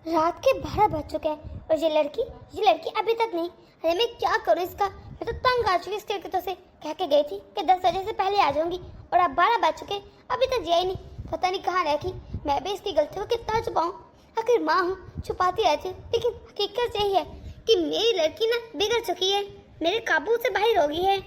रात के 12 बज चुके हैं और ये लड़की अभी तक नहीं। अरे मैं क्या करूँ इसका, मैं तो तंग आ चुकी इसके तो से कह के गई थी कि 10 बजे से पहले आ जाऊंगी और अब 12 बज चुके अभी तक यही नहीं। पता नहीं कहाँ रखी। मैं भी इसकी गलती को कितना छुपाऊं। आखिर माँ हूँ, छुपाती रहती हूँ, लेकिन हकीकत यही है कि मेरी लड़की ना बिगड़ चुकी है, मेरे काबू से बाहर हो गई है।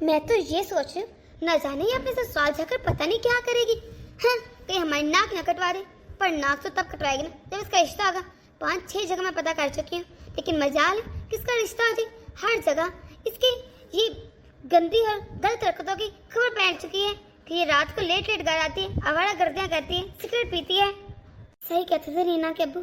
मैं तो ये सोच रही हूँ न जाने ही अपने ससुराल जाकर पता नहीं क्या करेगी। हाँ, कहीं हमारी नाक न कटवा दे। पर नाक तो तब कटवाएगी ना जब इसका रिश्ता होगा। 5-6 जगह मैं पता कर चुकी हूँ, लेकिन मजाल है कि इसका रिश्ता हो जाए। हर जगह इसकी ये गंदी और गलत हरकतों की खबर फैल चुकी है कि ये रात को लेट घर आती है, आवारा गर्दियाँ करती है, सिगरेट पीती है। सही कहते थे रीना के अब्बू,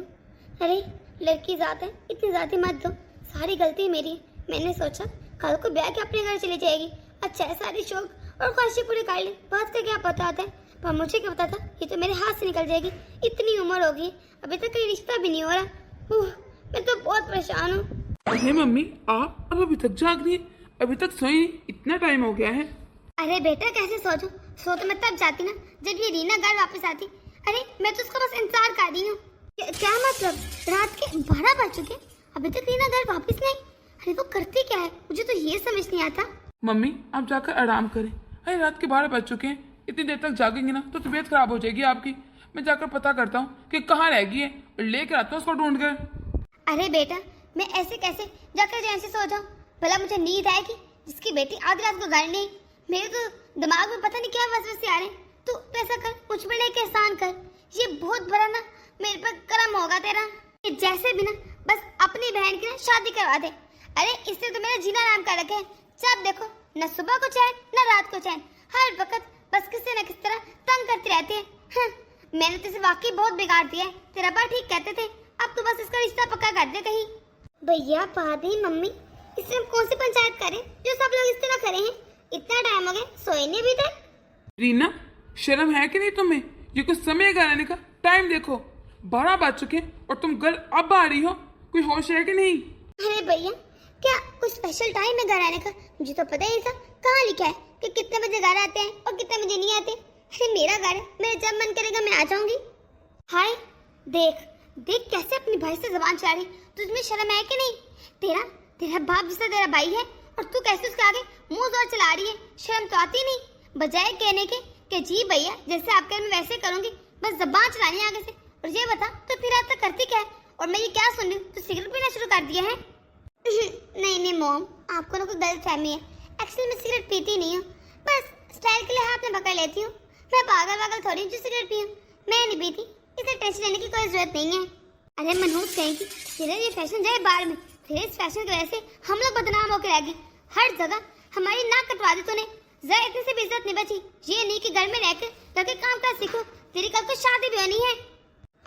अरे लड़की जात है, इतनी ज़्यादा मत दो, सारी गलती मेरी है। मैंने सोचा कल को ब्याह के अपने घर चली जाएगी, अच्छा है सारी शौक और ख्वाहिशें पूरी कर ले। बात का क्या पता होता है, पर मुझे क्या पता था ये तो मेरे हाथ से निकल जाएगी। इतनी उम्र होगी अभी तक कोई रिश्ता भी नहीं हो रहा। मैं तो बहुत परेशान हूँ। अरे मम्मी आप अब अभी तक जाग रही है, अभी तक सोई नहीं, इतना टाइम हो गया है। अरे बेटा कैसे सो जाऊं, सो तो मैं तब जाती ना जब ये रीना घर वापस आती। अरे मैं तो उसका बस इंतजार कर रही हूँ। क्या मतलब, रात के 12 बज चुके अभी तक रीना घर वापस नहीं। अरे वो करती क्या है, मुझे तो ये समझ नहीं आता। मम्मी आप जाकर आराम करें। अरे रात के 12 बज चुके हैं, इतनी देर तक जागेंगे ना तो तबीयत खराब हो जाएगी आपकी। मैं जाकर पता करता हूँ कि कहाँ रह गई है और लेकर आता हूँ उसको ढूंढ कर। अरे बेटा मैं ऐसे कैसे जाकर जैसे से सो जाऊँ, भला मुझे नींद आएगी जिसकी बेटी आधी रात को घर नहीं। मेरे तो दिमाग में पता नहीं क्या वसवसे आ रहे हैं। तू ऐसा कर, मुझ पर एक एहसान कर, ये बहुत बड़ा ना मेरे पर कर्म होगा तेरा। ये जैसे भी ना बस अपनी बहन की ना शादी करवा दे। अरे इससे तो मेरा जीना नाम कर रखे है। जब देखो न सुबह को चैन न रात को चैन, हर वक्त बस किसी न किसी तरह तंग करती रहती है। मैंने तो इसे वाकई बहुत बिगाड़ दिया है। तेरा बा ठीक कहते थे, अब तो बस इसका रिश्ता पक्का कर दे कहीं। भैया पादी मम्मी, इसमें हम कौन सी पंचायत करें जो सब लोग इस तरह करें हैं। इतना टाइम हो गया सोए नहीं अभी तक। रीना शर्म है कि नहीं तुम्हें, ये कुछ समय घर आने का टाइम देखो, 12 बज चुके हैं और तुम घर अब आ रही हो, कोई होश है कि नहीं। अरे भैया क्या कुछ स्पेशल टाइम है घर आने का, मुझे तो पता ही नहीं था। कहाँ लिखा है कि कितने बजे घर आते हैं और कितने बजे नहीं आते। अरे मेरा घर है, मेरा जब मन करेगा मैं आ जाऊंगी। हाय देख देख कैसे अपनी भाई से जबान चला रही, तुझमें शर्म है कि नहीं। तेरा बाप जैसा तेरा भाई है और तू कैसे उसके आगे मुंह जोर चला रही है। शर्म तो आती नहीं, बजाय कहने के कि जी भैया जैसे आप करें मैं वैसे करूंगी, बस जबान चलानी आगे से। और ये बता तो फिर आप तक करती क्या है। और मैं ये क्या सुन रही हूँ, तो सिगरेट पीना शुरू कर दिया है। नहीं मॉम, आपको ना कोई गलतफहमी है। एक्चुअली मैं सिगरेट पीती नहीं हूँ, बस स्टाइल के लिए हाथ में पकड़ लेती हूँ। मैं पागल थोड़ी हूँ जो सिगरेट पीऊँ, मैं नहीं पीती, इसे टेंशन लेने की कोई जरूरत नहीं है। अरे मनहूस कहेगी, फिर ये फैशन जाए बाहर में, फिर इस फैशन की वजह से हम लोग बदनाम होकर रह गए। हर जगह हमारी नाक कटवा दी तूने, जरा इतनी से भी इज्जत नहीं बची। ये नहीं कि घर में रहकर करके काम कर सीखो, तेरी कल को शादी भी होनी है।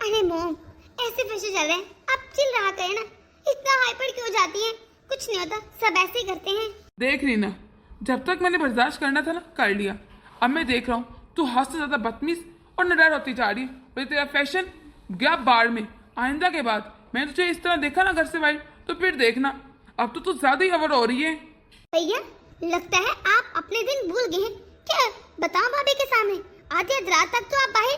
अरे मॉम ऐसे फैशन चल रहे हैं, आप चिल रहा करें ना, इतना हाइपर क्यों जाती हैं। कुछ नहीं होता, सब ऐसे ही करते हैं। देख रीना, जब तक मैंने बर्दाश्त करना था ना कर लिया, अब मैं देख रहा हूँ तू हद से ज्यादा बदतमीज और निडर होती जा रही है। और तेरा फैशन गया बाढ़ में। आइंदा के बाद मैंने तुझे इस तरह देखा ना घर से बाहर, तो फिर देखना अब तो तू ज्यादा ही अवर हो रही है। भैया लगता है आप अपने दिन भूल गए हैं क्या। बताओ भाभी के सामने आधी रात तक तो आप बाहर।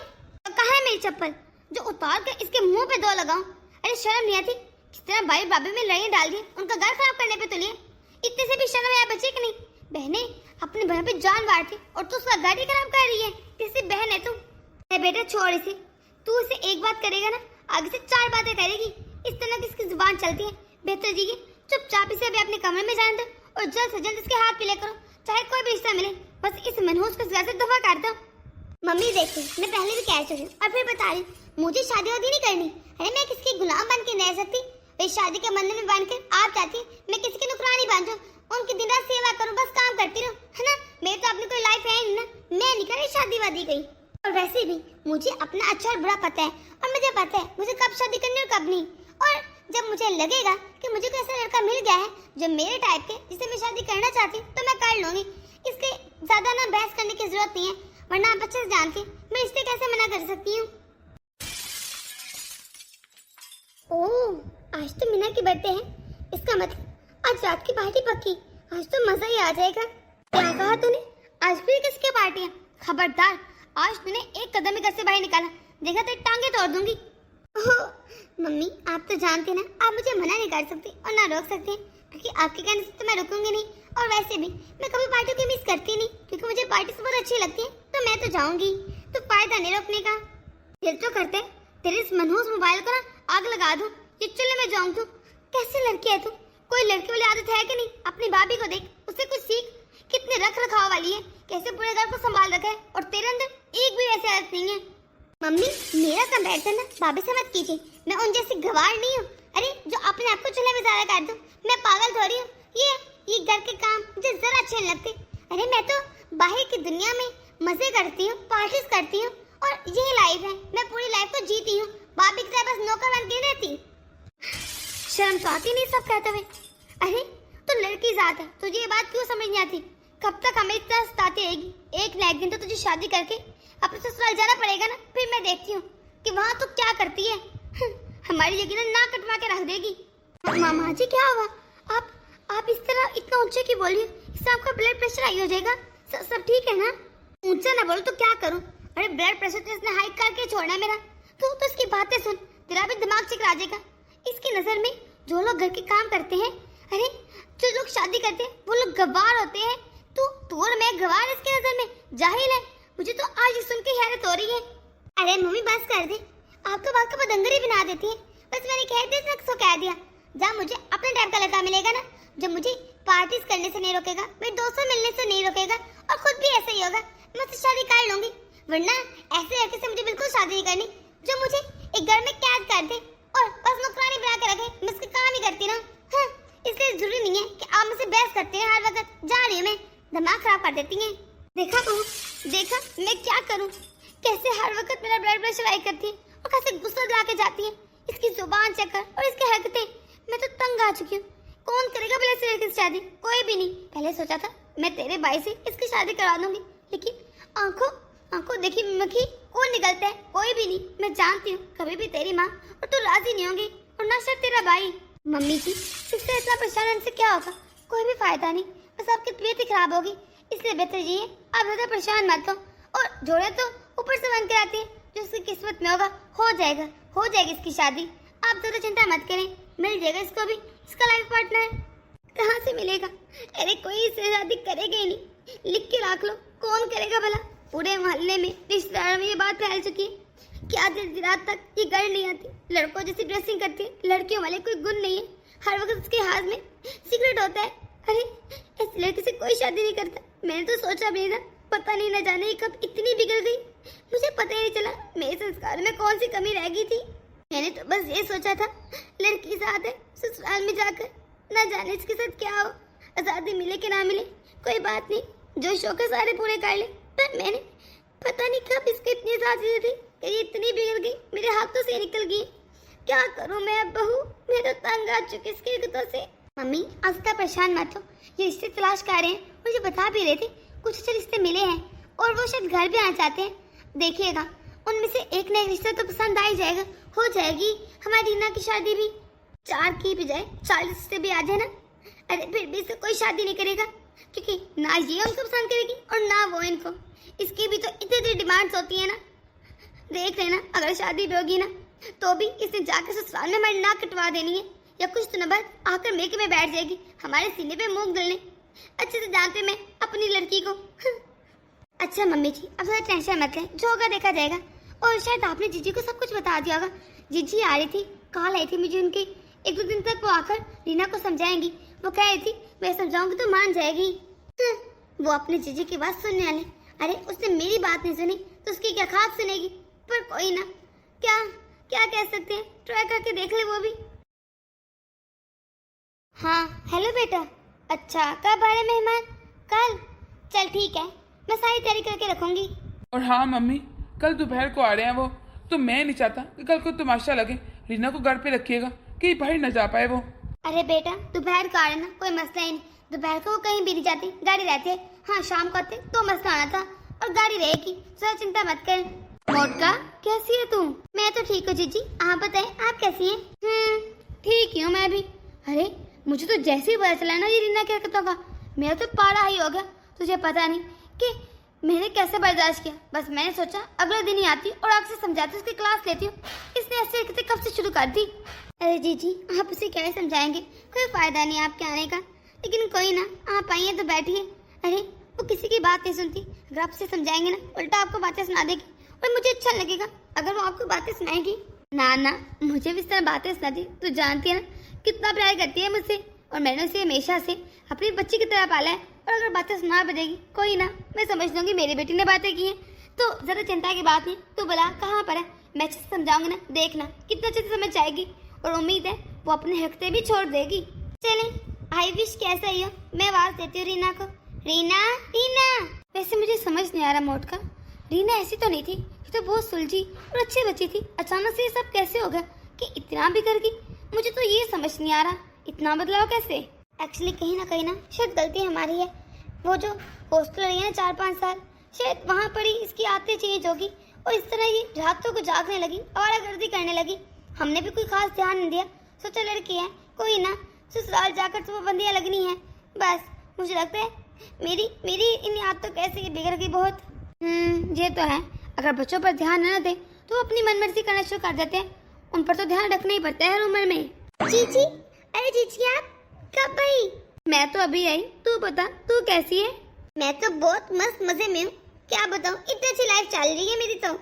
कहाँ है मेरी चप्पल जो उतार कर इसके मुंह पे दो लगाऊं। अरे शर्म नहीं आती, किस तरह भाई भाभी में लड़ाई डाल दी, उनका घर खराब करने पे तुली है। इतने से भी शर्म है बच्चे की नहीं। बहने अपनी बहन पे जान मारती और तू उसका घर ही खराब कर रही है। किसी बहन है तू। बेटा छोड़ इसे, तू इसे एक बात करेगा ना आगे से 4 बातें करेगी। इस तरह किसकी जुबान चलती है। बेहतर जी चुपचाप इसे अभी अपने कमरे में जाने दो और जल्द से जल्द इसके हाथ पीले करो, चाहे कोई भी रिश्ता मिले। बस इस मनहूस को घर से दफा कर दो। मम्मी देखो मैं पहले भी कह चुकी हूँ और फिर बता रही हूँ, मुझे शादी वादी नहीं करनी। अरे मैं किसकी गुलाम बन के नहीं रह सकती। वे शादी के बंधन में बांध कर आप चाहती मैं किसी की नुकरानी बन जाऊँ, उनकी दिन रात सेवा करूँ, बस काम करती रहूँ, है ना। मेरी तो अपनी कोई लाइफ है नहीं ना, मैं नहीं कर रही शादी वादी कहीं। और वैसे भी मुझे अपना अच्छा और बुरा पता है, और मुझे पता है मुझे कब शादी करनी और कब नहीं। और जब मुझे लगेगा कि मुझे कोई ऐसा लड़का मिल गया है जो मेरे टाइप के, जिसे मैं शादी करना चाहती हूँ, तो मैं कर लूंगी। इसके ज्यादा ना बहस करने की जरूरत नहीं है, वरना आप अच्छे से जानती मैं इससे कैसे मना कर सकती हूँ। ओह आज तो मीना की बर्थडे है, इसका मतलब आज रात की पार्टी पक्की। आज तो मजा ही आ जाएगा। क्या कहा तूने, आज फिर किसकी पार्टी है। खबरदार आज तूने एक कदम भी घर से बाहर निकाला, देखा तेरी टांगे तोड़ दूंगी। मम्मी आप तो जानते ना, आप मुझे मना नहीं कर सकती और ना रोक सकते, क्योंकि आपके कहने से तो मैं रुकूंगी नहीं। और वैसे भी मैं कभी पार्टी को मिस करती नहीं, क्योंकि मुझे पार्टी से बहुत अच्छी लगती है, तो मैं तो जाऊंगी। तो फायदा नहीं रोकने का। दिल तो करते तेरे इस मनहूस मोबाइल को ना आग लगा दूं, ये चूल्हे में जाऊं। तू कैसी लड़की है तू? कोई लड़की वाली आदत है कि नहीं? अपनी भाभी को देख, उससे कुछ सीख। कितने रख रखाव वाली है, कैसे पूरे घर को संभाल रखा है, और तेरे अंदर एक भी वैसी आदत नहीं है। मम्मी मेरा कंपैरिजन ना भाभी से मत कीजिए, मैं उन जैसी गवार नहीं हूँ। अरे जो अपने आप को चूल्हे में ज़्यादा कर दूं, मैं पागल थोड़ी हूँ। ये घर के काम मुझे जरा अच्छे नहीं लगते। अरे मैं तो बाहर की दुनिया में मजे करती हूँ, पार्टीज करती हूँ, और यही लाइफ है। मैं पूरी लाइफ को जीती हूँ, भाभी की तरह बस नौकर बन के रहती। शर्म तो आती नहीं सब कहते हुए। अरे तो लड़की जात है, तुझे ये बात क्यों समझ नहीं आती? कब तक हमें इतना सताती रहेगी? एक ना एक दिन तो तुझे शादी करके अपने ससुराल जाना पड़ेगा ना। फिर मैं देखती हूँ कि वहाँ तू क्या करती है। हमारी जगह ना कटवा के रख देगी। मामा जी क्या हुआ? आप इस तरह इतना ऊंचे क्यों बोलिए? इससे आपका ब्लड प्रेशर हाई हो जाएगा। सब ठीक है ना? ऊंचा ना बोलो तो क्या करूँ? अरे ब्लड प्रेशर तो इसने हाई करके छोड़ना मेरा। तो इसकी बातें सुन, तेरा भी दिमाग चकरा जाएगा। इसकी नजर में जो लोग घर के काम करते हैं, अरे जो लोग शादी करते हैं, वो लोग गवार होते हैं। तू और मैं गवार इसकी नजर में? जाहिल है। मुझे तो आज ही सुन के हैरत हो रही है। अरे मम्मी बस कर दे, आप तो बात को बदंगरी बना देती है। बस मैंने कह दिया तो कह दिया। जब मुझे अपने टाइप का लड़का मिलेगा ना, जब मुझे पार्टीज करने से नहीं रोकेगा, मेरे दोस्तों मिलने से नहीं रोकेगा, और खुद भी ऐसा ही होगा, मैं उससे शादी कर लूंगी। वरना ऐसे लड़के से मुझे बिल्कुल शादी नहीं करनी, जो मुझे एक घर में कैद कर दे और बस नौकरानी बना के रखे। मैं उसका काम ही करती रहूं। हाँ, इसलिए जरूरी नहीं है कि आप मुझसे बहस करते हैं हर वक्त। जा रही हूँ मैं, दिमाग खराब कर देती हैं। देखा बहू, देखा मैं क्या करूँ, कैसे हर वक्त मेरा ब्लड प्रेशर हाई करती है और कैसे गुस्सा दिला के जाती है। इसकी जुबान चक्कर और इसकी हरकतें, मैं तो तंग आ चुकी हूँ। कौन करेगा भले से लड़के से शादी? कोई भी नहीं। पहले सोचा था मैं तेरे भाई से इसकी शादी करा दूंगी, लेकिन आंखों देखी मखी कौन निकलता है? कोई भी नहीं। मैं जानती हूँ कभी भी तेरी माँ और तू राजी नहीं होंगी, और ना सिर्फ तेरा भाई। मम्मी जी इससे इतना परेशान होने से क्या होगा? कोई भी फायदा नहीं, बस आपकी तबीयत ही खराब होगी। इसलिए बेहतर ये है आप ज्यादा परेशान मत हो। और जोड़े तो ऊपर से बन कर आती है, जो उसकी किस्मत में होगा हो जाएगी इसकी शादी। आप ज्यादा चिंता मत करें, मिल जाएगा इसको भी इसका लाइफ पार्टनर। कहाँ से मिलेगा? अरे कोई इससे शादी करेगा ही नहीं। लिख के रख लो, कौन करेगा भला? पूरे मोहल्ले में, रिश्तेदारों में ये बात फैल चुकी है कि आज रात तक ये घर नहीं आती, लड़कों जैसी ड्रेसिंग करती है, लड़कियों वाले कोई गुण नहीं है, हर वक्त उसके हाथ में सिगरेट होता है। अरे इस लड़के से कोई शादी नहीं करता। मैंने तो सोचा भी नहीं था, पता नहीं न जाने कब इतनी बिगड़ गई, मुझे पता ही नहीं चला मेरे संस्कार में कौन सी कमी रह गई थी। मैंने तो बस ये सोचा था लड़की साथ है, ससुराल में जाकर न जाने इसके साथ क्या हो, आजादी मिले कि ना मिले कोई बात नहीं, जो शौक है सारे पूरे कर ले। पर मैंने पता नहीं कब इसको इतनी आजादी दी कि ये इतनी बिगड़ गई, मेरे हाथों से निकल गई। क्या करूं मैं अब बहू, मैं तो तंग आ चुकी इसके हरकतों से। मम्मी आज तक परेशान मत हो, ये रिश्ते तलाश कर रहे हैं, मुझे बता भी रहे थे कुछ अच्छे रिश्ते मिले हैं, और वो शायद घर भी आना चाहते हैं। देखिएगा उनमें से एक ना एक रिश्ता तो पसंद आ ही जाएगा, हो जाएगी हमारी रीना की शादी भी। 4 की बजाय 40 रिश्ते भी आ जाए ना, अरे फिर भी इससे कोई शादी नहीं करेगा, क्योंकि ना ये उनको पसंद करेगी और ना वो इनको। इसकी भी तो इतनी डिमांड्स होती है ना। देख लेना अगर शादी भी होगी ना, तो भी इसने जाकर ससुराल में हमारी नाक कटवा देनी है, या कुछ दिनों बाद आकर मेके में बैठ जाएगी हमारे सीने पे मूंग दलने। अच्छे से जानते मैं अपनी लड़की को। अच्छा मम्मी जी अब ज़्यादा टेंशन मत लें, जो होगा देखा जाएगा। और शायद आपने जीजी को सब कुछ बता दिया होगा। जीजी आ रही थी, कॉल आई थी मुझे उनकी, 1-2 दिन तक वो आकर रीना को समझाएंगी। वो कह रही थी मैं समझाऊंगी तो मान जाएगी। वो अपने जीजी की बात सुनने वाले। अरे उसने मेरी बात नहीं सुनी तो उसकी क्या खाक सुनेगी। पर कोई ना, क्या कह सकते हैं, ट्राई करके देख ले वो भी। हाँ हेलो बेटा। अच्छा कब आ रहे मेहमान? कल? चल ठीक है, मैं सारी तैयारी करके रखूंगी। और हाँ मम्मी, कल दोपहर को आ रहे हैं वो, तो मैं नहीं चाहता कि कल को तमाशा लगे। रीना को घर पे रखिएगा कि बाहर न जा पाए वो। अरे बेटा दोपहर को आ रहे ना, कोई मसला ही नहीं। दोपहर को वो कहीं भी नहीं जाती, गाड़ी रहती है। हाँ शाम को आते तो मसला आना था, और गाड़ी रहेगी, जरा चिंता मत कर। मोटका कैसी है तू? मैं तो ठीक हूँ जीजी, आप बताएं आप कैसी हैं? ठीक ही हूँ मैं भी। अरे मुझे तो जैसे ही पता चला ना ये रीना की हरकतों का, मेरा तो पारा ही हो गया। तुझे पता नहीं कि मैंने कैसे बर्दाश्त किया। बस मैंने सोचा अगले दिन ही आती और आग से समझाती, उसकी क्लास लेती हूँ। इसने ऐसे हरकतें कब से शुरू कर दी। अरे जीजी, आप उसे क्या समझाएंगे, कोई फायदा नहीं आपके आने का। लेकिन कोई ना, आप आइए तो बैठिए। अरे वो किसी की बात नहीं सुनती, अगर आप उसे समझाएंगे ना उल्टा आपको बातें सुना देगी, और मुझे अच्छा लगेगा अगर वो आपको बातें सुनाएगी। ना ना, मुझे भी इस तरह बातें सुनाती, तू जानती है ना कितना प्यार करती है मुझसे, और मैंने उसे हमेशा से अपनी बच्ची की तरह पाला है। और अगर बातें सुना भी देगी, कोई ना, मैं समझ लूंगी मेरी बेटी ने बातें की हैं, तो ज़्यादा चिंता की बात नहीं। तू बोला कहाँ पर है, मैं अच्छे से समझाऊंगी ना, देखना कितना अच्छे से समझ जाएगी, और उम्मीद है वो अपने हरकतें भी छोड़ देगी। चले, आई विश कैसा ही हो, मैं आवाज़ देती हूँ रीना को। रीना, रीना। वैसे मुझे समझ नहीं आ रहा मोटका, रीना ऐसी तो नहीं थी, ये तो बहुत सुलझी और अच्छी बच्ची थी। अचानक से ये सब कैसे हो गया कि इतना बिगड़ गई, मुझे तो ये समझ नहीं आ रहा, इतना बदलाव कैसे। एक्चुअली कहीं ना शायद गलती हमारी है। वो जो हॉस्टल रही है ना 4-5 साल, शायद वहाँ पर ही इसकी आदतें चेंज होगी, और इस तरह ये रातों को जागने लगी, आवारागर्दी करने लगी। हमने भी कोई खास ध्यान नहीं दिया, सोचा लड़की है, कोई ना, ससुराल जाकर तो वो बंदियाँ लगनी है। बस मुझे लगता है मेरी इन आदतों कैसे ये बिगड़ गई बहुत। ये तो है, अगर बच्चों पर ध्यान न दे तो वो अपनी मनमर्जी करना शुरू कर देते हैं, उन पर तो ध्यान रखना ही पड़ता है हर उम्र में। जीजी, अरे जीजी आप कब आई? मैं तो अभी आई, तू बता तू कैसी है? मैं तो बहुत मस्त मजे में हूँ, क्या बताऊँ, इतनी अच्छी लाइफ चल रही है मेरी तो।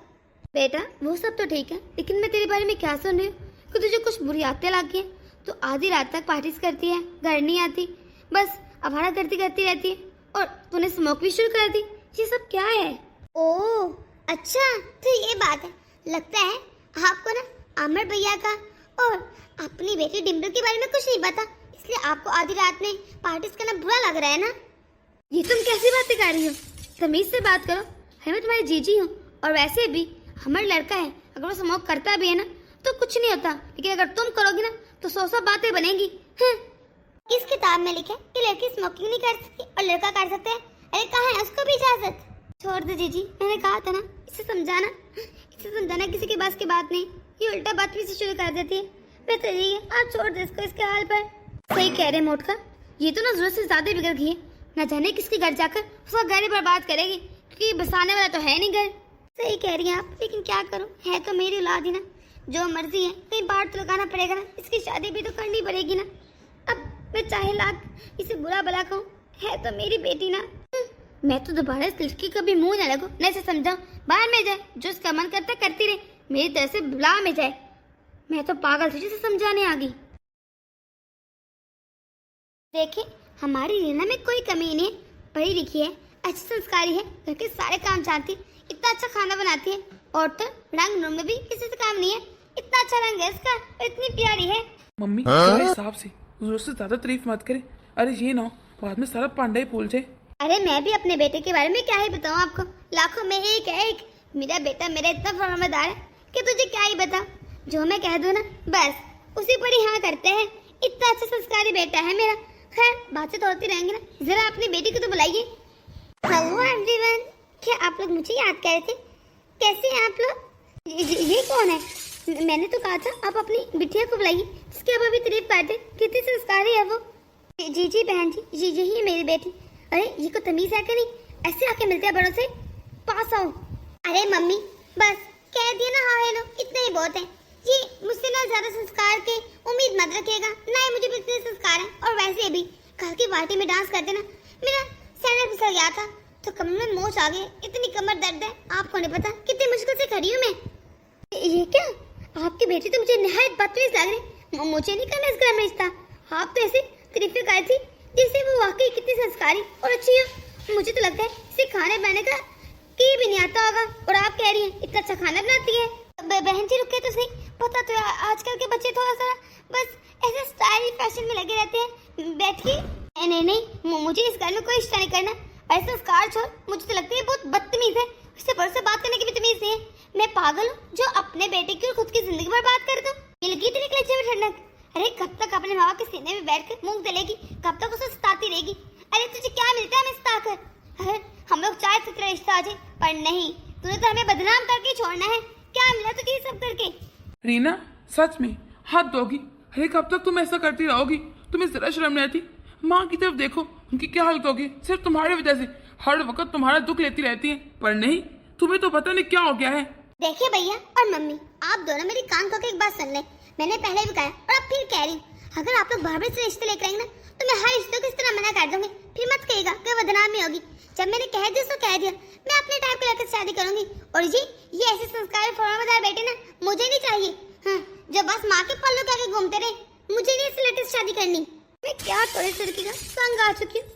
बेटा वो सब तो ठीक है, लेकिन मैं तेरे बारे में क्या सुन रही हूँ कि तुझे कुछ बुरी आदतें लग गई हैं। तो आधी रात तक पार्टीज करती है, घर नहीं आती, बस आवारागर्दी करती रहती है, और तूने स्मोक भी शुरू कर दी। ये सब क्या है? ओह अच्छा, तो ये बात है। लगता है आपको ना अमर भैया का और अपनी बेटी डिम्पल के बारे में कुछ नहीं पता, इसलिए आपको आधी रात में पार्टीज करना बुरा लग रहा है ना। ये तुम कैसी बातें कर रही हो, तमीज से बात करो। है मैं तुम्हारी जीजी हूँ, और वैसे भी हमारा लड़का है, अगर वो स्मोक करता भी है ना तो कुछ नहीं होता, लेकिन अगर तुम करोगी ना तो 100 बातें बनेगी। इस किताब में लिखा है कि लड़की स्मोकिंग नहीं कर सकती और लड़का कर सकते हैं। अरे कहाँ है उसको भी इजाजत? छोड़ दो जीजी, मैंने कहा था ना, इसे समझाना किसी के बस की बात नहीं, ये उल्टा बदतमीजी शुरू कर देती है। बेहतर यही है आप छोड़ दो इसको इसके हाल पर। सही कह रहे मोटका, ये तो ना जरूरत से ज्यादा बिगड़ गई है, न जाने किसके घर जाकर उसका घर ही बर्बाद करेगी, क्योंकि बसाने वाला तो है नहीं घर। सही कह रही हैं आप, लेकिन क्या करूं, है तो मेरी औलाद ही ना, जो मर्जी है कहीं बाहर तो लगाना पड़ेगा ना, इसकी शादी भी तो करनी पड़ेगी ना। अब मैं चाहे लाख इसे बुरा भला कहूँ, है तो मेरी बेटी ना। मैं तो दोबारा इस लड़की का भी मुंह न लगो, न इसे समझाऊं, बाहर में जाए, जो इसका मन करता करती रहे, मेरी तरह से बुला में जाए। मैं तो पागल थी जिसे समझाने आ गई। देखे हमारी रीना में कोई कमी नहीं है, पढ़ी लिखी है, अच्छी संस्कारी है, घर के सारे काम जानती है, इतना अच्छा खाना बनाती है, और तो रंग रूम में भी किसी से काम नहीं है, इतना अच्छा रंग है इसका, इतनी प्यारी है। मम्मी थोड़े हिसाब से, जरूरत से ज्यादा तारीफ मत करे। अरे ये ना बाद में सारा पांडा ही फूल जाए। अरे मैं भी अपने बेटे के बारे में क्या ही बताऊं आपको, लाखों में एक है एक। मेरा बेटा मेरा इतना फरमादार है कि तुझे क्या ही बता, जो मैं कह दूं ना बस उसी पर ही हाँ करते हैं। इतना अच्छा संस्कारी बेटा है मेरा। खैर बातें तो होती रहेंगी ना, जरा अपनी बेटी को तो बुलाइए। हेलो एवरीवन, क्या आप लोग मुझे याद कर रहे थे? कैसे हैं आप लोग? ये कौन है? मैंने तो कहा था आप अपनी बिटिया को बुलाइए, जिसकी आप अभी तारीफ करते, कितनी संस्कारी है वो। जी बहन जी, यही है मेरी बेटी। अरे ये को तमीज है कि नहीं, ऐसे आके मिलते हैं बड़ों से, पास आओ। अरे मम्मी बस कह दिया ना, हाँ हेलो इतना ही बहुत है। ये मुझसे ना ज्यादा संस्कार के उम्मीद मत रखिएगा, ना ही मुझे भी इतने संस्कार है। और वैसे भी कल की पार्टी में डांस करते ना मेरा सैंडल फिसल गया था, तो कमर में मोच आ गई, इतनी कमर दर्द है आपको नहीं पता, कितनी मुश्किल से खड़ी हूँ मैं। ये क्या, आपकी बेटी तो मुझे नहायत बदतमीज लग रही, मुझे नहीं करना इस घर में रिश्ता। आप तो ऐसे तारीफें कर थी जैसे वो वाकई कितनी संस्कारी और अच्छी है। मुझे तो लगता है इसे खाने बनाने का की भी नहीं आता होगा, और आप कह रही हैं इतना अच्छा खाना बनाती है। बहन जी रुके तो सही, पता तो आजकल के बच्चे थोड़ा सा बस ऐसे स्टाइल फैशन में लगे रहते हैं। बैठिए। नहीं, मुझे इस घर में कोई रिश्ता नहीं करना। ऐसा संस्कार छोड़, मुझे तो लगता है बहुत बदतमीज है, इससे बड़ से बात करने की भी तमीज नहीं है। मैं पागल हूँ जो अपने बेटे की और खुद की जिंदगी बर्बाद कर दूं। मिल गई तेरे कलेजे में ठंडक। अरे कब तक अपने माँ के सीने में बैठकर मूंग दलेगी, कब तक उसे सताती रहेगी? अरे तुझे क्या मिलता है हमें सताकर? अरे हम लोग चाहे तो तेरा रिश्ता आ जाए, पर नहीं, तूने तो हमें बदनाम करके छोड़ना है। क्या मिला तुझे ये सब करके? रीना सच में हाथ दोगी? अरे कब तक तुम ऐसा करती रहोगी? तुम्हें जरा शर्म नहीं आती? माँ की तरफ देखो, उनकी क्या हालत होगी सिर्फ तुम्हारी वजह से। हर वक्त तुम्हारा दुख लेती रहती है, पर नहीं, तुम्हें तो पता नहीं क्या हो गया है। देखिए भैया और मम्मी, आप दोनों मेरी कान खोल के एक बात सुन ले। मैंने पहले भी कहा और अब फिर कह रही हूँ, अगर आप लोग भाभी से रिश्ते लेकर आएंगे ना तो मैं हर रिश्ते को इस तरह मना कर दूंगी। फिर मत कहिएगा कि बदनामी होगी। जब मैंने कह दिया तो कह दिया, मैं अपने टाइप को लेकर शादी करूंगी। और जी ये ऐसे संस्कार फॉर्मदार बेटे ना मुझे नहीं चाहिए। हाँ, जो बस माँ के पल्लू के आगे घूमते रहे, मुझे नहीं इससे लेटेस्ट शादी करनी। मैं क्या थोड़े लड़की का संग आ चुकी हूँ।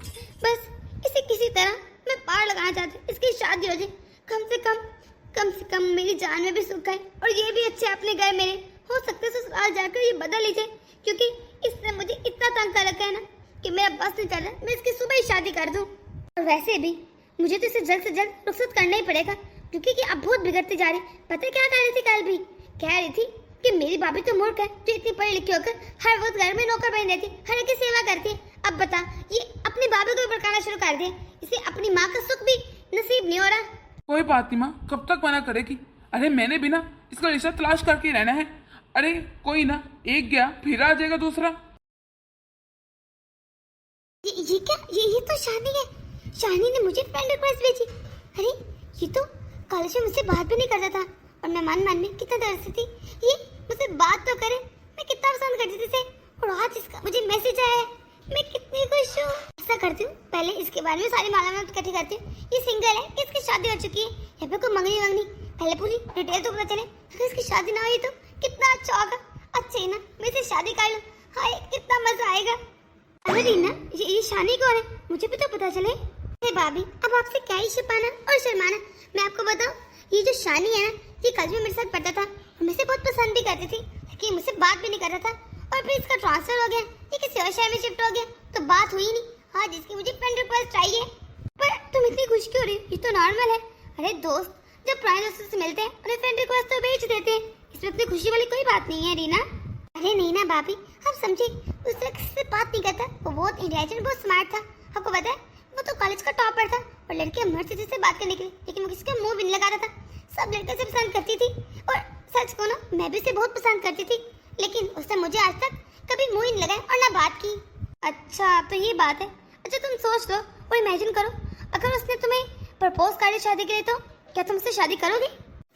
बस इसे किसी तरह मैं पार लगाना चाहती हूँ, इसकी शादी हो जाए। कम से कम मेरी जान में भी सुख है और ये भी अच्छे अपने घर मेरे हो सकते ससुराल जाकर ये बदल लीजिए, क्योंकि इसने मुझे इतना तंग कर रखा है ना कि मेरा बस नहीं कर रहा। मैं इसकी सुबह ही शादी कर दूं। और वैसे भी मुझे तो इसे जल्द से जल्द रुखसत करना ही पड़ेगा, क्योंकि कि अब बहुत बिगड़ती जा रही। पता है क्या कह रही थी कल भी? कह रही थी कि मेरी भाभी तो मूर्ख है जो इतनी पढ़ी लिखी होकर हर वक्त घर में नौकर बनी रहती, हर एक की सेवा करती है। अब बता, ये अपनी भाभी को भी भड़काना शुरू कर दिया। इसे अपनी माँ का सुख भी नसीब नहीं हो रहा। कोई बात नहीं माँ, कब तक मना करेगी? अरे मैंने भी ना इसका रिश्ता तलाश करके ही रहना है। अरे कोई ना, एक गया फिर आ जाएगा दूसरा। ये क्या? ये तो शानी है। शानी ने मुझे फ्रेंड रिक्वेस्ट भेजी। अरे ये तो कॉलेज में मुझसे बात भी नहीं करता था और मैं मन में कितना डरती थी ये मुझसे बात तो करे। मैं कितना पसंद करती थी इसे और आज इसका मुझे मैसेज आया है। मैं कितनी खुश हूँ। ऐसा करती हूँ, पहले इसके बारे में सारी मालूमात इकट्ठी करती हूँ। ये सिंगल है, इसकी शादी हो चुकी है, यहाँ पे कोई मंगनी पहले पूरी डिटेल तो पता चले। अगर इसकी शादी ना हुई तो कितना अच्छा होगा। अच्छा ही ना, मैं इसे शादी कर लूँ। हाय कितना मजा आएगा। अरे रीना, ये शानी कौन है? मुझे भी तो पता चले। अरे भाभी, अब आपसे क्या ही छिपाना और शर्माना। मैं आपको बताऊं, ये जो शानी है ना, ये कल में मेरे साथ पढ़ता था और मुझसे बहुत पसंद भी करती थी, लेकिन मुझसे बात भी नहीं करता था। और फिर इसका ट्रांसफर हो गया, ये किसी और शहर में शिफ्ट हो गया, तो बात हुई नहीं। आज इसकी मुझे फ्रेंड रिक्वेस्ट चाहिए। पर तुम इतनी खुश क्यों रही? ये तो नॉर्मल है। अरे दोस्त जब पुराने दोस्तों से मिलते हैं और फ्रेंड रिक्वेस्ट तो भेज देते हैं, इसमें इतनी खुशी वाली कोई बात नहीं है रीना। अरे नहीं ना भाभी, आप समझे, उससे किसी से बात नहीं करता। वो बहुत इंटेलिजेंट, बहुत स्मार्ट था। आपको पता है, वो तो कॉलेज का टॉपर था और लड़कियां मर्द से बात करने के लिए, लेकिन वो किसी का मुंह भी नहीं लगा रहा था। सब लड़के से पसंद करती थी और सच को ना मैं भी उसे बहुत पसंद करती थी, लेकिन उसने मुझे आज तक कभी मुंह ही नहीं लगाया और ना बात की। अच्छा तो ये बात है। अच्छा तुम सोच लो और इमेजिन करो, अगर उसने तुम्हें प्रपोज कर दिया शादी के लिए, तो क्या तुम उससे शादी करोगे?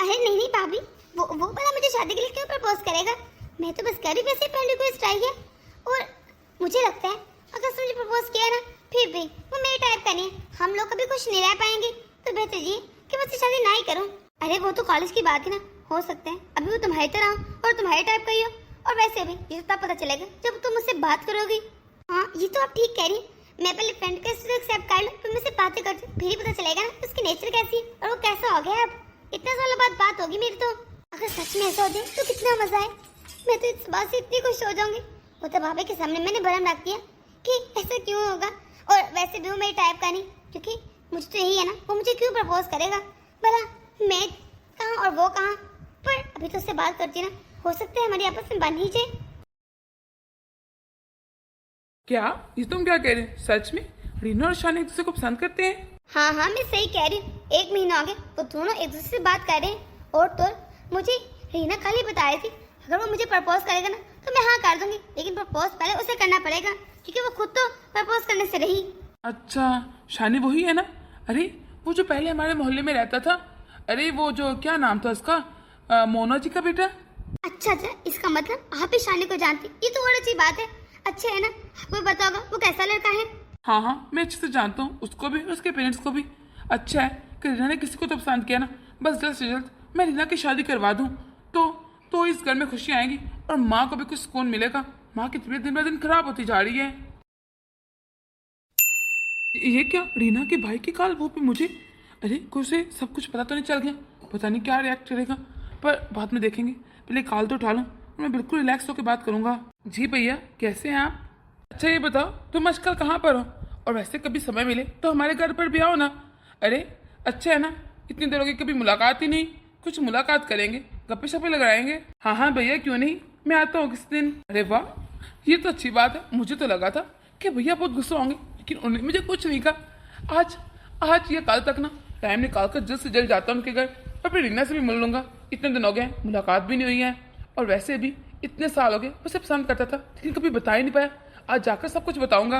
अरे नहीं भाभी, वो भला मुझे शादी के लिए क्यों प्रपोज करेगा? मैं तो बस गरीब ऐसे फ्रेंड रिक्वेस्ट आई है और मुझे लगता है अगर उसने मुझे प्रपोज किया ना, फिर भी वो मेरे टाइप का नहीं है, हम लोग कभी खुश नहीं रह पाएंगे, तो बेहतर ये कि मैं उससे शादी ना ही करूं। अरे वो तो कॉलेज की बात है ना, हो सकता है अभी वो तुम्हारी तरह हो और तुम्हारे टाइप का ही हो। और वैसे भी ये तब पता चलेगा जब तुम मुझसे बात करोगी। हाँ ये तो आप ठीक कह रही। मैं पहले फ्रेंड को एक्सेप्ट कर लूं, फिर मुझसे बातें करती, फिर ही पता चलेगा ना उसकी नेचर कैसी है और वो कैसा हो गया। अब इतने सालों बाद बात होगी मेरी, तो अगर सच में ऐसा हो जाए तो कितना मजा है। मैं तो इस बात से इतनी खुश हो जाऊंगी। वो तो भाभी के सामने मैंने भरम रख दिया कि ऐसा क्यों होगा, और वैसे भी वो मेरे टाइप का नहीं, क्योंकि मुझे तो यही है ना, वो मुझे क्यों प्रपोज करेगा भला? मैं कहाँ और वो कहाँ? पर अभी तो उससे बात करती ना, हो सकता है हमारी आपस में बन ही जाए। क्या ये तुम क्या कह रहे हो? सच में रीना और शानी एक दूसरे को पसंद करते हैं? हाँ मैं सही कह रही हूँ। 1 महीना हो गया वो दोनों एक दूसरे से बात कर रहे हैं। और तो मुझे रीना कल ही बता रही थी, अगर वो मुझे प्रपोज करेगा ना तो मैं हाँ कर दूंगी, लेकिन प्रपोज पहले उसे करना पड़ेगा, क्योंकि वो खुद तो प्रपोज करने से रही। अच्छा शानी वही है ना? अरे वो जो पहले हमारे मोहल्ले में रहता था, अरे वो जो क्या नाम था उसका, मोना जी का बेटा। अच्छा इसका मतलब आप ही शानी को जानती, ये तो और अच्छी बात है। अच्छा है ना, आपको बताओगा वो कैसा लड़का है? हाँ मैं अच्छे से जानता हूँ उसको भी, उसके पेरेंट्स को भी। अच्छा है कि रीना ने किसी को तो पसंद किया ना, बस जल्द से जल्द मैं रीना की शादी करवा दूँ तो इस घर में खुशी आएगी और माँ को भी कुछ सुकून मिलेगा। माँ की तबीयत दिन ब दिन खराब होती जा रही है। ये क्या, रीना के भाई की कॉल वो भी मुझे? अरे कोई उसे सब कुछ पता तो नहीं चल गया? पता नहीं क्या रिएक्ट करेगा, पर बाद में देखेंगे। पहले कॉल तो उठा लूँ, मैं बिल्कुल रिलैक्स होकर बात करूंगा। जी भैया कैसे हैं आप? अच्छा ये बताओ तुम आजकल कहाँ पर हो, और वैसे कभी समय मिले तो हमारे घर पर भी आओ ना। अरे अच्छा है ना, इतनी देर हो गई कभी मुलाकात ही नहीं। कुछ मुलाकात करेंगे, गप्पे शप्पे लगाएंगे। हाँ भैया क्यों नहीं, मैं आता हूँ किस दिन। अरे वाह ये तो अच्छी बात है। मुझे तो लगा था कि भैया बहुत गुस्सा होंगे, लेकिन उन्होंने मुझे कुछ नहीं कहा। आज या कल तक ना टाइम निकाल कर जल्द से जल्द जाता हूँ उनके घर और फिर रीना से भी मिल लूंगा। इतने दिन हो गए मुलाकात भी नहीं हुई है, और वैसे भी इतने साल हो गए उसे पसंद करता था, लेकिन कभी बता ही नहीं पाया। आज जाकर सब कुछ बताऊंगा।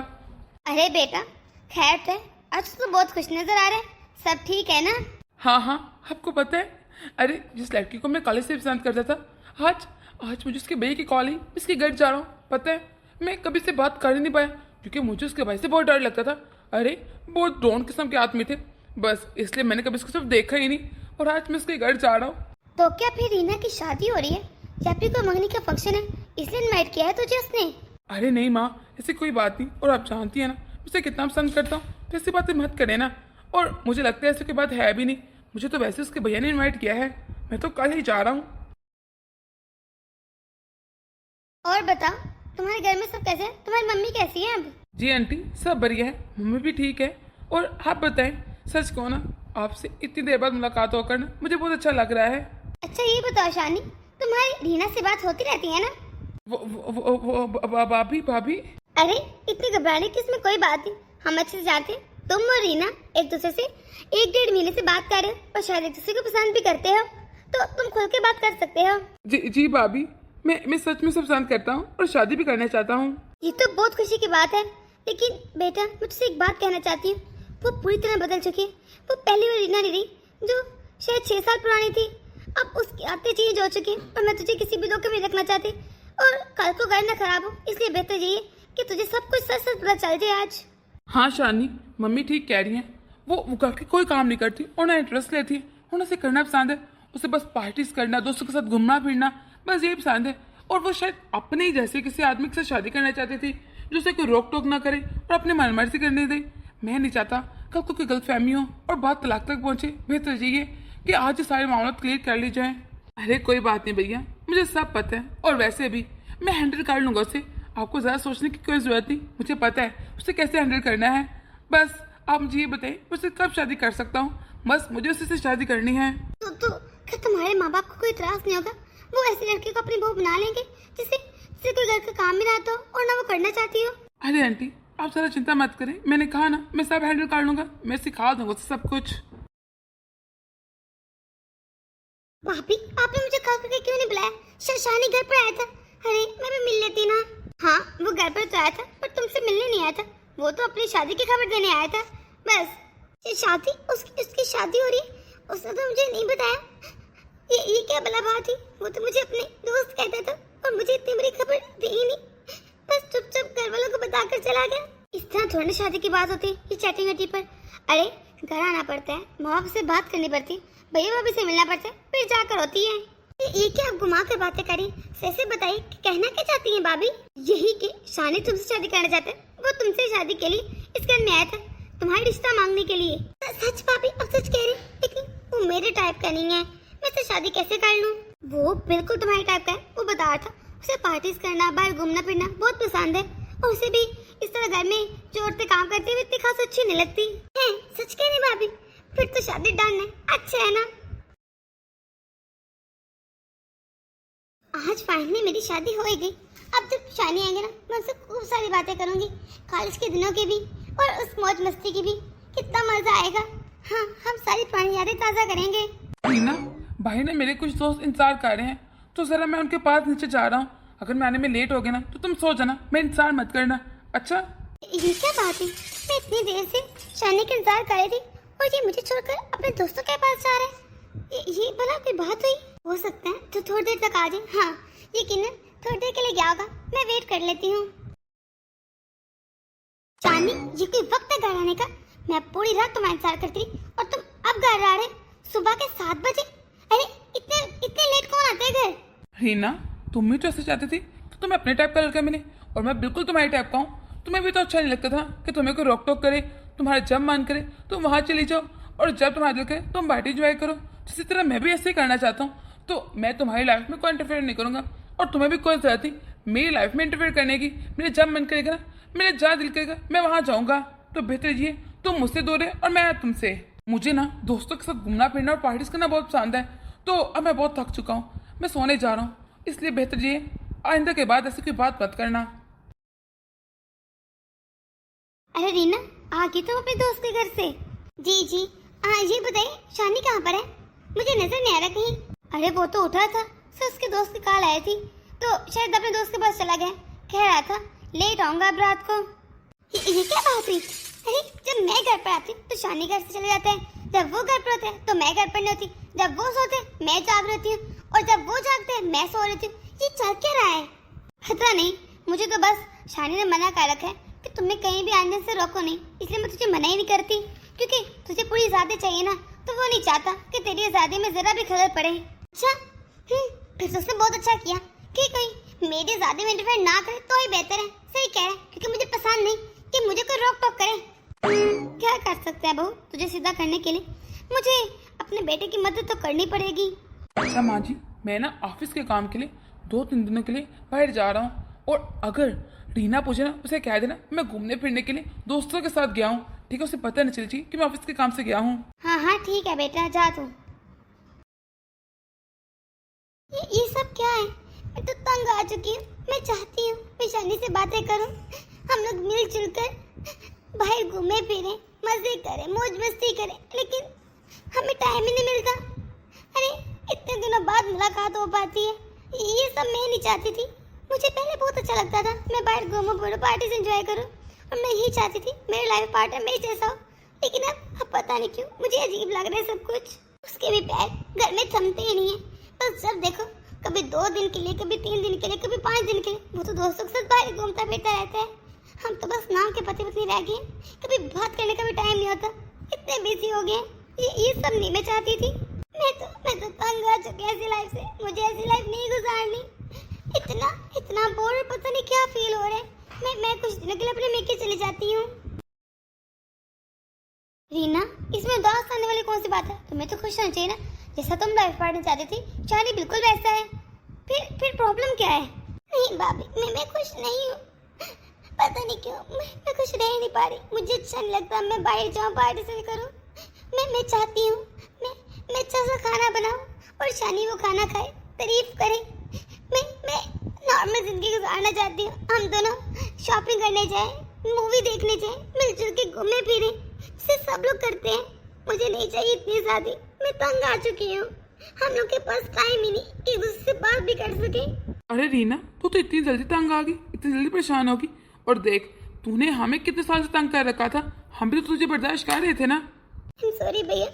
अरे बेटा खैर है, आज तो बहुत खुश नजर आ रहे हैं। सब ठीक है ना? हाँ हाँ, आपको पता है, अरे जिस लड़की को मैं कॉलेज से पसंद करता था, आज आज मुझे उसके भैया की कॉल आई, इसके घर जा रहा हूँ। पता है, मैं कभी से बात कर ही नहीं पाया क्योंकि मुझे उसके भाई से बहुत डर लगता था। अरे बहुत डॉन किस्म के आदमी थे, बस इसलिए मैंने कभी उसको सिर्फ देखा ही नहीं, और आज मैं उसके घर जा रहा हूँ। तो क्या फिर रीना की शादी हो रही है या फिर कोई मंगनी का फंक्शन है इसलिए इनवाइट किया है तुझे उसने? अरे नहीं माँ, ऐसी कोई बात नहीं, और आप जानती है ना उसे कितना पसंद करता हूँ, तो ऐसी बातें मत करें ना। और मुझे लगता है ऐसी कोई बात है भी नहीं, मुझे तो वैसे उसके भैया ने इनवाइट किया है, मैं तो कल ही जा रहा हूँ। और बता, तुम्हारे घर में सब कैसे हैं? तुम्हारी मम्मी कैसी है अब? जी आंटी, सब बढ़िया है, मम्मी भी ठीक है। और आप बताएं, सच कहो ना, आपसे इतनी देर बाद मुलाकात होकर ना मुझे बहुत अच्छा लग रहा है। अच्छा ये बताओ शानी, तुम्हारी रीना से बात होती रहती है ना? भाभी भाभी। अरे इतनी घबराने की इसमें कोई बात नहीं, हम अच्छे से जानते हैं तुम और रीना एक दूसरे से 1-1.5 महीने से बात कर रहे हो और शायद एक दूसरे को पसंद भी करते हो, तो तुम खुल के बात कर सकते हो। जी भाभी, मैं सच में सब पसंद करता हूँ और शादी भी करना चाहता हूँ। ये तो बहुत खुशी की बात है, लेकिन बेटा मैं तुझसे एक बात कहना चाहती हूँ, वो पूरी तरह बदल चुकी है। वो पहली बार रीना नहीं रही जो शायद 6 साल पुरानी थी, अब उसकी आते चीज हो चुकी है और मैं तुझे किसी भी धोखे में रखना चाहती, और कल को घर ना खराब हो, इसलिए बेहतर यही है कि तुझे सब कुछ सच सच पता चल जाए आज। हाँ शानी, मम्मी ठीक कह रही हैं, वो घर के कोई काम नहीं करती और ना इंटरेस्ट लेती है, और उसे करना पसंद है, उसे बस पार्टीज करना, दोस्तों के साथ घूमना फिरना, बस यही पसंद है। और वो शायद अपने ही जैसे किसी आदमी के साथ शादी करना चाहती थी जो उसे कोई रोक टोक ना करे और अपने मनमर्जी करने दे। मैं नहीं चाहता कल को कोई गलतफहमी हो और बात तलाक तक पहुंचे। बेहतर यही है कि आज ये सारे मामला क्लियर कर ली जाए। अरे कोई बात नहीं भैया, मुझे सब पता है, और वैसे भी मैं हैंडल कर लूंगा उसे, आपको ज़्यादा सोचने की कोई ज़रूरत नहीं, मुझे पता है उसे कैसे हैंडल करना है। बस आप मुझे ये बताइए, उसे कब शादी कर सकता हूँ? बस मुझे उसी से शादी करनी है। तो क्या तुम्हारे माँ बाप को कोई इतराज नहीं होगा? वो ऐसी लड़की को अपनी बहू बना लेंगे जिसे कोई घर का काम भी ना आता हो और ना वो करना चाहती हो? अरे आंटी, आप ज़रा चिंता मत करें, मैंने कहा ना मैं सब हैंडल कर लूंगा, मैं सिखा दूंगा उसे सब कुछ। भाभी आपने मुझे कॉल करके क्यों नहीं बुलाया? शानी घर पर आया था, अरे मैं भी मिल लेती ना। हाँ वो घर पर तो आया था पर तुमसे मिलने नहीं आया था, वो तो अपनी शादी की खबर देने आया था बस। ये शादी उसकी शादी हो रही है, उसने तो मुझे नहीं बताया। ये क्या भला बात थी? वो तो मुझे अपने दोस्त कहता था और मुझे इतनी बड़ी खबर दी ही नहीं, बस चुपचाप घर वालों को बताकर चला गया। इस तरह थोड़ी शादी की बात होती है ये चैटिंग वेटिंग पर। अरे घर आना पड़ता है, माँ बाप से बात करनी पड़ती है, भैया भाभी से मिलना पड़ता है, फिर जाकर होती है। ये क्या आप घुमा कर बातें करी? ऐसे बताइए कि कहना क्या चाहती हैं भाभी? यही कि शानी तुमसे शादी करना चाहता है, वो तुमसे शादी के लिए इस घर में आया था तुम्हारा रिश्ता मांगने के लिए। सच भाभी अब सच कह रही, लेकिन वो मेरे टाइप का नहीं है, मैं तो शादी कैसे कर लूं? वो बिल्कुल तुम्हारे टाइप का है, वो बता रहा था उसे पार्टीज करना, बाहर घूमना फिरना बहुत पसंद है, और उसे भी इस तरह घर में जो औरतें काम करती है इतनी खास अच्छी नहीं लगती है। सच कह रही भाभी? फिर तो शादी डन है, अच्छा है ना? आज फाइनली मेरी शादी हो ही गई। अब जब शानी आएंगे ना मैं उससे खूब सारी बातें करूंगी, कॉलेज के दिनों की भी और उस मौज मस्ती की भी, कितना मजा आएगा। हाँ हम सारी पुरानी यादें ताजा करेंगे। रीना, भाई ने मेरे कुछ दोस्त इंतजार कर रहे हैं, तो जरा मैं उनके पास नीचे जा रहा हूँ, अगर मैं आने में लेट हो गया ना तो तुम सो जाना, मैं इंतजार मत करना, अच्छा? ये क्या बात है, मैं इतनी देर से शानी का इंतजार कर रही थी और ये मुझे छोड़कर अपने दोस्तों के पास जा रहे हैं। ये भला कोई बात हुई? हो सकता है तो थोड़ी देर तक आ जाए। हाँ यकीनन थोड़ी देर के लिए गया होगा, मैं वेट कर लेती हूँ। शानी ये कोई वक्त है घर आने का? मैं पूरी रात तुम्हारा इंतजार करती रही और तुम अब घर आ रहे सुबह के 7 बजे? अरे इतने लेट कौन आते हैं घर? रीना, तुम भी तो ऐसे चाहती थी कि तुम्हें अपने टाइप का लड़का मिले, और मैं बिल्कुल तुम्हारे टाइप का हूँ। तुम्हें भी तो अच्छा नहीं लगता था कि तुम्हें कोई रोक टोक करे, तुम्हारा जब मन करे तुम वहाँ चली जाओ, और जब तुम्हारा दिल करे तुम पार्टी एंजॉय करो। जिस तरह मैं भी ऐसे ही करना चाहता हूँ, तो मैं तुम्हारी लाइफ में कोई इंटरफेयर नहीं करूँगा, और तुम्हें भी कोई जरूरत नहीं मेरी लाइफ में इंटरफेयर करने की। मेरे जब मन करेगा ना, मेरा जहाँ दिल करेगा मैं वहाँ जाऊँगा। तो बेहतर ये तुम मुझसे दूर है और मैं तुमसे। मुझे ना दोस्तों के साथ घूमना फिरना और पार्टीज करना बहुत पसंद है, तो अब मैं बहुत थक चुका हूँ, मैं सोने जा रहा हूँ, इसलिए बेहतर ये आइंदा के बाद ऐसी कोई बात मत करना। अरे रीना आ गई तुम अपने दोस्त के घर से? जी ये बताइए शानी कहाँ पर है? मुझे नजर नहीं आ रहा कहीं। अरे वो तो उठा था, सर उसके दोस्त की कॉल आई थी तो शायद अपने दोस्त के पास चला गया, कह रहा था लेट आऊंगा अब रात को। ये क्या बात हुई? अरे जब मैं घर पर आती हूँ तो शानी घर से चले जाते हैं, जब वो घर पर होते हैं तो मैं घर पर नहीं होती, जब वो सोते हैं मैं जाग रहती हूँ और जब वो जागते हैं मैं सो रहती हूँ। ये चल क्या रहा है? पता नहीं, मुझे तो बस शानी ने मना कर रखा है कि तुम्हें कहीं भी आने से रोको नहीं, इसलिए मैं तुझे मना ही नहीं करती, क्योंकि तुझे पूरी आज़ादी चाहिए ना, तो वो नहीं चाहता कि तेरी आज़ादी में जरा भी खलल पड़े। अच्छा, फिर तो उसने बहुत अच्छा किया कि कोई मेरी आज़ादी में इंटरफेयर ना करे तो ही बेहतर है। सही कह रहा है, क्योंकि मुझे पसंद नहीं कि मुझे कोई रोक टोक करे। क्या कर सकते हैं बहू, तुझे सीधा करने के लिए मुझे अपने बेटे की मदद तो करनी पड़ेगी। अच्छा माँ जी, मैं ना ऑफिस के काम के लिए 2-3 दिनों के लिए बाहर जा रहा हूँ, और अगर रीना पूछे ना उसे कह देना मैं घूमने फिरने के लिए दोस्तों के साथ गया हूँ, ठीक है? उसे पता नहीं चल चाहिए कि मैं ऑफिस के काम से गया हूँ। हाँ हाँ ठीक है बेटा, जा तू। ये सब क्या है? मैं तो तंग आ चुकी हूँ। मैं चाहती हूँ मैं शानी से बातें करूँ, हम लोग मिलजुल कर बाहर घूमे फिरे, मजे करें, मौज मस्ती करें, लेकिन हमें टाइम ही नहीं मिलता। अरे इतने दिनों बाद मुलाकात हो पाती है, ये सब मैं नहीं चाहती थी। मुझे पहले बहुत अच्छा लगता था, मैं बाहर घूमूं फिरूं, पार्टी से एंजॉय करूं, और मैं यही चाहती थी मेरे लाइफ पार्टनर मेरे जैसा हो। लेकिन अब पता नहीं क्यों मुझे अजीब लग रहा है सब कुछ। उसके भी पैर घर में थमते ही नहीं है, बस जब देखो कभी 2 दिन के लिए, कभी 3 दिन के लिए, कभी 5 दिन के लिए, वो तो दोस्तों के साथ बाहर घूमता फिरता रहता है। हम तो बस नाम के पति पत्नी रह गए, कभी बात करने का भी टाइम नहीं होता, इतने बिजी हो गए। ये सब नहीं मैं चाहती थी। मैं तो तंग आ चुकी ऐसी लाइफ से, मुझे ऐसी लाइफ नहीं गुजारनी। इतना बोर, पता नहीं क्या फील हो रहा है। मैं कुछ दिनों के लिए अपने मेके चली जाती हूँ। रीना, इसमें उदास आने वाली कौन सी बात है? तुम्हें तो खुश होना चाहिए ना, जैसा तुम लाइफ पार्टनर चाहती थी, शानी बिल्कुल वैसा है। फिर प्रॉब्लम क्या है? नहीं भाभी, मैं खुश नहीं हूँ, पता नहीं क्यों मैं खुश रह नहीं पा रही। मुझे अच्छा नहीं लगता मैं बाहर जाऊँ, पार्टी से करूँ। मैं चाहती हूँ मैं अच्छा सा खाना बनाऊँ और शानी वो खाना खाए, तारीफ करे। मैं नॉर्मल जिंदगी गुजारना चाहती हूँ। हम दोनों शॉपिंग करने जाएं, मूवी देखने जाएं, मिलजुल के घूमे फिरे, जैसे सब लोग करते हैं। मुझे नहीं चाहिए इतनी शादी, मैं तंग आ चुकी हूँ। हम लोग के पास टाइम ही नहीं एक दूसरे से बात भी कर सके। अरे रीना, तू तो इतनी जल्दी तंग आ गई, इतनी जल्दी परेशान होगी? और देख, तूने हमें कितने साल से तंग कर रखा था, हम भी तो तुझे बर्दाश्त कर रहे थे ना। सॉरी भैया,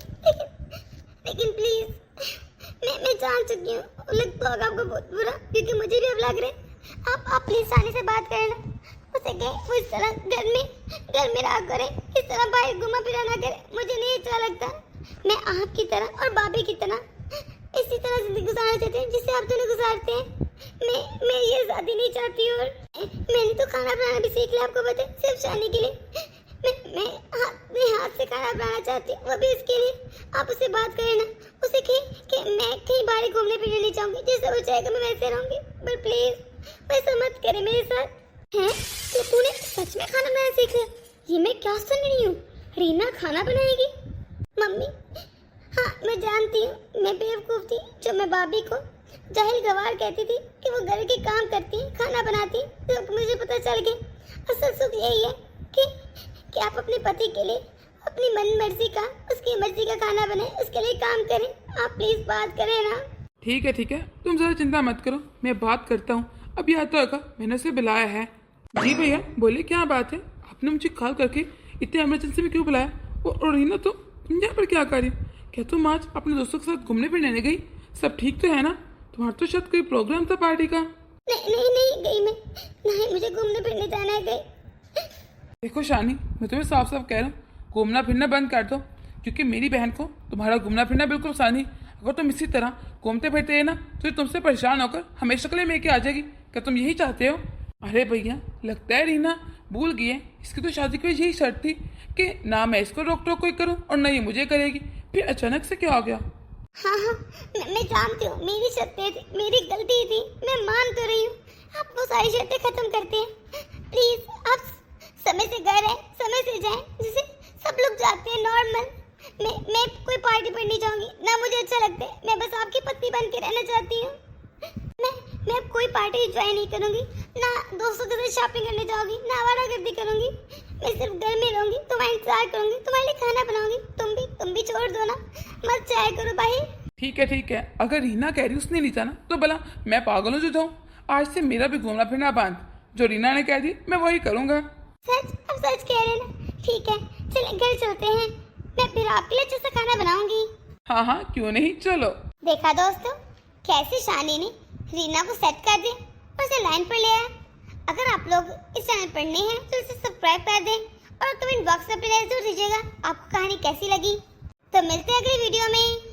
लेकिन प्लीज, मैं जान चुकी हूँ, लगता होगा आपको बहुत बुरा, क्योंकि मुझे भी अब लग रहा है। आप प्लीज शानी से बात करना, उसे कहे वो इस तरह घर में रहा करे, इस तरह बाहर घुमा फिरा ना करे। मुझे नहीं अच्छा लगता। मैं आपकी तरह और भाभी की तरह इसी तरह जिंदगी गुजारना चाहती हूँ जिससे आप दोनों गुजारते हैं। मैं ये शादी नहीं चाहती। और मैंने तो खाना बनाना भी सीख लिया, आपको पता है, सिर्फ शानी के लिए। मैं हाथ से खाना बनाना चाहती हूँ, वो भी इसके लिए। आप उससे बात करें ना, उसे कहें कि मैं कहीं बाहर घूमने फिरने नहीं चाहूँगी, जैसे वो चाहेगा मैं वैसे रहूँगी, पर प्लीज वैसा मत करे मेरे साथ। हैं, तो तूने सच में खाना बनाना सीख लिया? ये मैं क्या सुन रही हूँ? रीना खाना बनाएगी? मम्मी, हाँ मैं जानती हूँ, मैं बेवकूफ़ थी जो मैं भाभी को जाहिल गवार कहती थी कि वो घर के काम करती है, खाना बनाती है। तो मुझे पता चल गया असल सुख यही है कि आप अपने पति के लिए अपनी मन मर्जी का, उसकी मर्जी का खाना बनाएं, उसके लिए काम करें। आप प्लीज बात करें ना। ठीक है, तुम ज़रा चिंता मत करो, मैं बात करता हूँ। अभी आता होगा, मैंने उसे बुलाया है। जी भैया बोले, क्या बात है? आपने मुझे कॉल करके इतने इमरजेंसी में क्यों बुलाया? और रीना, तो तुम यहाँ पर क्या कर रही हो? क्या तुम आज अपने दोस्तों के साथ घूमने फिरने गई? सब ठीक तो है ना? तुम्हारा तो शायद कोई प्रोग्राम था पार्टी का। नहीं गई मैं, नहीं मुझे घूमने फिरने जाना है। गई देखो शानी, मैं तुम्हें साफ साफ कह रहा हूँ, घूमना फिरना बंद कर दो, क्योंकि मेरी बहन को तुम्हारा घूमना फिरना बिल्कुल पसंद नहीं। अगर तुम इसी तरह घूमते फिरते है ना, तो ये तुमसे परेशान होकर हमेशा के लिए मेरे आ जाएगी। क्या तुम यही चाहते हो? अरे भैया, लगता है रीना भूल गई है, इसकी तो शादी की यही शर्त थी कि ना मैं इसको रोक टोक कोई करूँ और ना ये मुझे करेगी। फिर अचानक से क्या हो गया? हाँ मैं जानती हूँ, मेरी शर्तें थी, मेरी गलती थी, मैं मान तो रही हूँ। आप वो सारी शर्तें खत्म करते हैं प्लीज। आप समय से घर आए, समय से जाएं, जैसे सब लोग जाते हैं नॉर्मल। मैं कोई पार्टी पर नहीं जाऊंगी, ना मुझे अच्छा लगता है। मैं बस आपकी पत्नी बन के रहना चाहती हूँ। मैं अब कोई पार्टी एंजॉय नहीं करूंगी, ना दोस्तों के साथ शॉपिंग करने जाऊंगी, ना आवारागर्दी करूंगी। मैं सिर्फ घर में रहूंगी, तुम्हारा इंतजार करूंगी, तुम्हारे लिए खाना बनाऊंगी। तुम भी छोड़ दो ना, मत जाया करो भाई। ठीक है, अगर रीना कह रही उसने नहीं जाना तो भला मैं पागल हूँ जो जाऊँ? आज से मेरा भी घूमना फिरना बंद। जो रीना ने कह दी मैं वही करूँगा। सच, अब सच कह रहे ना ठीक है, चलिए घर चलते हैं। मैं फिर आपके लिए अच्छा सा खाना बनाऊंगी। हाँ हाँ, क्यों नहीं, चलो। देखा दोस्तों, कैसे शानी ने रीना को सेट कर दिया और उसे लाइन पर ले आया। अगर आप लोग इस चैनल पर नए हैं तो इसे सब्सक्राइब कर दें और कमेंट बॉक्स में अपनी राय जरूर दीजिएगा आपको कहानी कैसी लगी। तो मिलते हैं अगली वीडियो में।